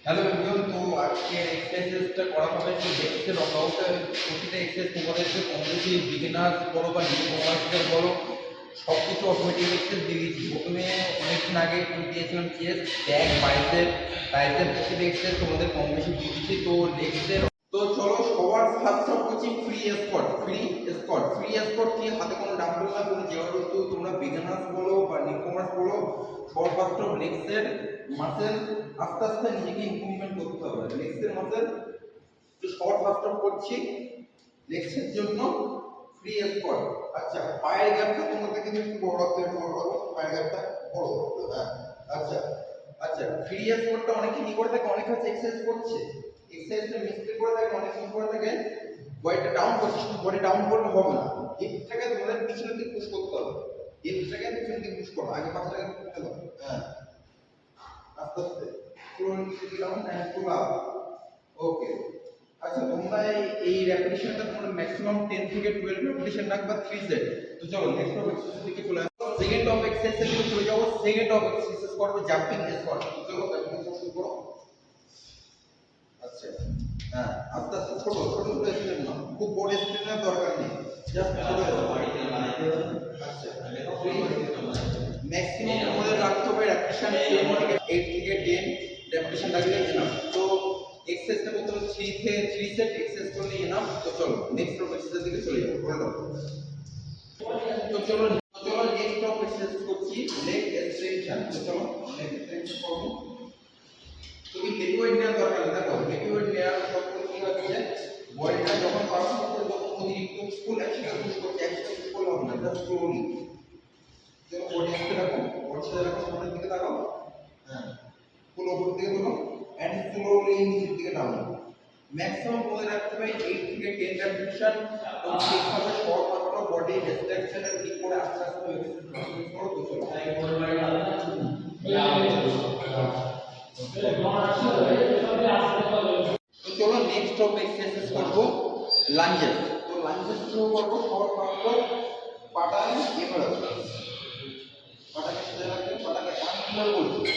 Hello everyone, তো আজকে এক্সারসাইজটা করা হবে যে ডেস্কের নকআউটে। প্রতিটা এক্সারসাইজ তোমাদেরকে কম বেশি বিগিনার্স বলো বা নিউ কমার্সিয়াল বলো, সব কিছু অটোমেটিক এক্সারসাইজ দিয়ে দিয়েছি। প্রথমে অনেকদিন আগে দিয়েছিলাম চেস্ট, ব্যাক, বাইসেপ, ট্রাইসেপ, প্রতিটা এক্সারসাইজ তোমাদের কম বেশি দিয়ে দিচ্ছি। তো লেগসের তো চলো সবার ফার্স্ট অফ করছি ফ্রি স্কোয়াট। ফ্রি স্কোয়াট কি, হাতে কোনো ডাম্বেল না, কোনো যেহেতু তোমরা বিগিনার্স বলো বা নিউ কমার্স বলো, সবার ফার্স্ট অফ লেগসের মাসেল আস্তে আস্তে নিজেকে ইমপ্রুভমেন্ট করতে হবে। লেগসের মাসেল তো সবার ফার্স্ট অফ করছি লেগসের জন্য ফ্রি স্কোয়াট। আচ্ছা, পায়ের গ্যাপটা তোমাদের কিন্তু একটু বড় রাখতে হবে, পায়ের গ্যাপটা বড় করতে হবে। আচ্ছা আচ্ছা, ফ্রি স্কোয়াটটা অনেকে কি করে থাকে, অনেকে হচ্ছে এক্সারসাইজ করছে, এক্সারসাইজটা মিস্টেক করে থাকে, অনেকে কি করে থাকে বডিটা ডাউন করছে, শুধু বডি ডাউন করলে হবে না, হিপটাকে তোমাদের পিছনের দিকে পুশ করতে হবে, হিপটাকে পিছনের দিকে পুশ করো, আগে পাছাটাকে পুশ করতে হবে। হ্যাঁ, আস্তে আস্তে স্লোলি নিচে ডাউন এন্ড পুল আপ। ওকে। আচ্ছা, তোমরা এই রেপিটেশনটা তোমরা ম্যাক্সিমাম 10 থেকে 12 রেপিটেশন রাখবা 3 সেট। তো চলো নেক্সট অফ এক্সারসাইজ দিকে চলে আসো। সেকেন্ড অফ এক্সারসাইজ দিকে চলে যাবো। সেকেন্ড অফ এক্সারসাইজ করব জাম্পিং স্কোয়াট। চলো প্র্যাকটিস শুরু করো। আচ্ছা, হ্যাঁ, আস্তে আস্তে ছোট ছোট ছোট স্টেপ নাও, খুব বড় স্টেপের দরকার নেই, জাস্ট ছোট স্টেপ। আচ্ছা, ম্যাক্সিমাম আমাদের রাখতে হবে রেপিটেশন 8 থেকে 10 রেপিটেশন রাখলে এনাফ। তো এক্সারসাইজটা করতে হবে 3 থেকে 3 সেট এক্সারসাইজ করলে এনাফ। তো চলো নেক্সট অফ এক্সারসাইজ দিকে চলে যাবো। বলে দাও। তো চলো নেক্সট অফ এক্সারসাইজ করছি লেগ এক্সটেনশন। তো চলো লেগ এক্সটেনশন করব। তুমি হেভি ওয়েট নেওয়ার দরকার নেই। দেখো হেভি ওয়েট নেওয়ার শর্ত কি হচ্ছে, বডিটা যখন পারফর্ম করতে তখন অতিরিক্ত ফুল একসাথে পুশ করছে, একসাথে পুশ করলে হবে না, জাস্ট স্লোলি। যেমন বডি একসাথে রাখো, বডি সাথে রাখো, সামনের দিকে তাকাও। হ্যাঁ, ফুল উপর দিকে তোলো এন্ড স্লোলি নিচের দিকে নামাও। ম্যাক্সিমাম মনে রাখতে হবে 8 থেকে 10 রেপিটেশন। তো ঠিকভাবে শর্ট মাত্র বডি রেস্ট্রিকশনের ঠিক করে আস্তে আস্তে এক্সারসাইজ করো। তো চলো তো চলো নেক্সট অফ এক্সারসাইজ করব লাঞ্জেস। তো লাঞ্জেস শুরু করব সবার ফার্স্ট পাটা এভাবে পাটাকে সোজা রাখবে, পাটাকে আনফোল্ড করবে,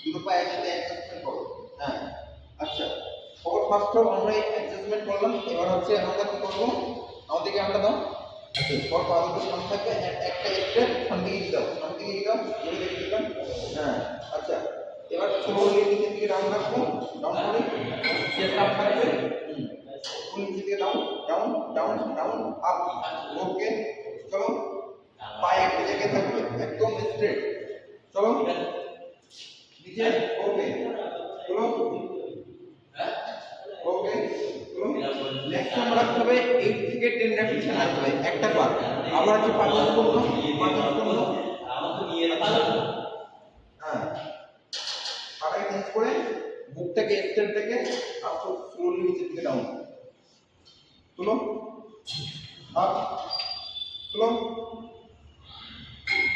দুটো পা একসাথে অ্যাডজাস্টমেন্ট করো। হ্যাঁ, আচ্ছা, সবার ফার্স্ট আমরা অ্যাডজাস্টমেন্ট করলাম। এবার হচ্ছে আমরা কি করব, আমাদেরকে আমরা দাও। আচ্ছা, সবার পা দুটো সামনে থাকবে, একটা স্টেপ সামনে দিকে দাও, সামনে দিকে দাও, এদিকে দিকে দাও। হ্যাঁ, আচ্ছা, এবার স্লোলি নিচের দিকে ডাউন রাখবো, ডাউন করে চেস্ট আপ থাকবে। ফুল নিচের দিকে down down down down up. Okay, চলো পায়ে একটা জায়গায় থাকবে, একদম স্ট্রেট। চলো নিচে। ওকে, চলো। ওকে, চলো। নেক্সট আমরা রাখতে হবে 8 থেকে 10 রেপিটেশন রাখতে হবে একটা পা। আবার হচ্ছে পা চেঞ্জ করবো, পা চেঞ্জ করবো। হ্যাঁ, পাটাকে চেঞ্জ করে বুকটাকে স্ট্রেট রেখে আস্তে স্লোলি নিচের দিকে ডাউন তুলো, আপ, তুলো।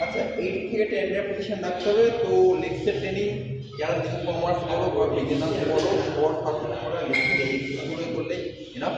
আচ্ছা, 8 থেকে 10 রেপিটেশন রাখতে হবে। তো লেগসের ট্রেনিং যারা নিউ কমার্স বলো বা বিগিনার্স বলো, শর্ট ফার্স্ট করে লেগসের এই করলে এনাফ।